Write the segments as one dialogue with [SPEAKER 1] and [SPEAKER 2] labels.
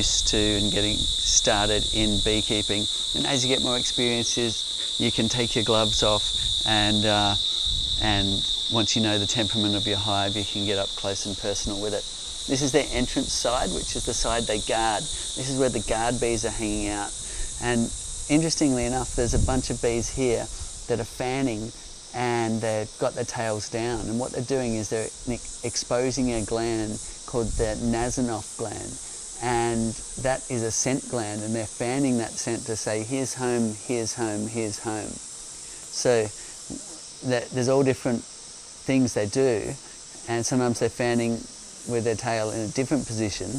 [SPEAKER 1] used to and getting started in beekeeping. And as you get more experiences, you can take your gloves off, and once you know the temperament of your hive, you can get up close and personal with it. This is their entrance side, which is the side they guard. This is where the guard bees are hanging out. And interestingly enough, there's a bunch of bees here that are fanning, and they've got their tails down. And what they're doing is they're exposing a gland called the Nasonov gland. And that is a scent gland, and they're fanning that scent to say, here's home, here's home, here's home. So there's all different things they do, and sometimes they're fanning with their tail in a different position,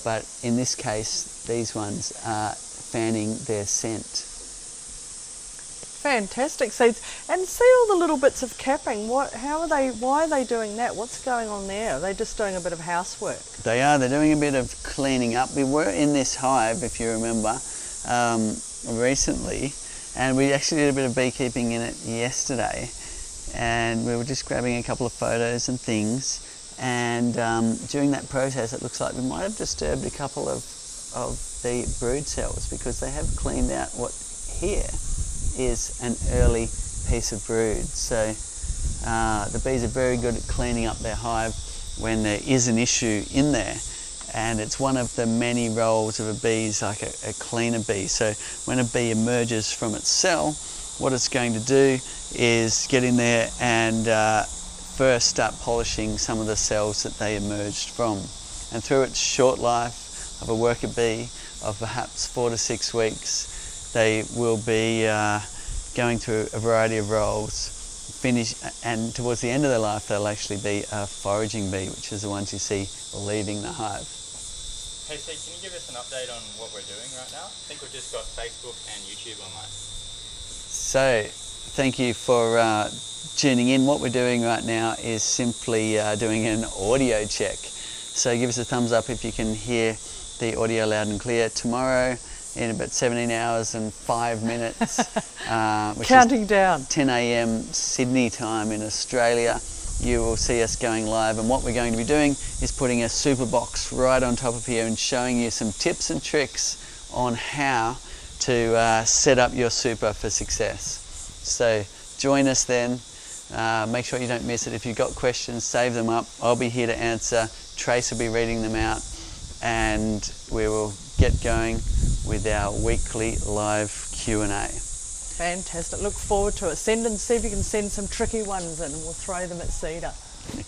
[SPEAKER 1] but in this case, these ones are fanning their scent.
[SPEAKER 2] Fantastic seeds. And see all the little bits of capping. Why are they doing that? What's going on there? Are they just doing a bit of housework?
[SPEAKER 1] They're doing a bit of cleaning up. We were in this hive, if you remember, recently, and we actually did a bit of beekeeping in it yesterday, and we were just grabbing a couple of photos and things, and during that process it looks like we might have disturbed a couple of the brood cells, because they have cleaned out what here is an early piece of brood. So the bees are very good at cleaning up their hive when there is an issue in there, and it's one of the many roles of a bee is like a cleaner bee. So when a bee emerges from its cell, what it's going to do is get in there and first start polishing some of the cells that they emerged from. And through its short life of a worker bee of perhaps 4 to 6 weeks, they will be going through a variety of roles, and towards the end of their life they'll actually be a foraging bee, which is the ones you see leaving the hive.
[SPEAKER 3] Hey Steve, can you give us an update on what we're doing right now? I think we've just got Facebook and YouTube online.
[SPEAKER 1] So, thank you for tuning in. What we're doing right now is simply doing an audio check. So give us a thumbs up if you can hear the audio loud and clear. Tomorrow, in about 17 hours and 5 minutes, which
[SPEAKER 2] counting
[SPEAKER 1] is
[SPEAKER 2] down,
[SPEAKER 1] 10 a.m. Sydney time in Australia, you will see us going live. And what we're going to be doing is putting a super box right on top of here and showing you some tips and tricks on how to set up your super for success. So join us then. Make sure you don't miss it. If you've got questions, save them up. I'll be here to answer. Trace will be reading them out, and we will get going with our weekly live Q&A.
[SPEAKER 2] Fantastic. Look forward to it. See if you can send some tricky ones in, and we'll throw them at Cedar.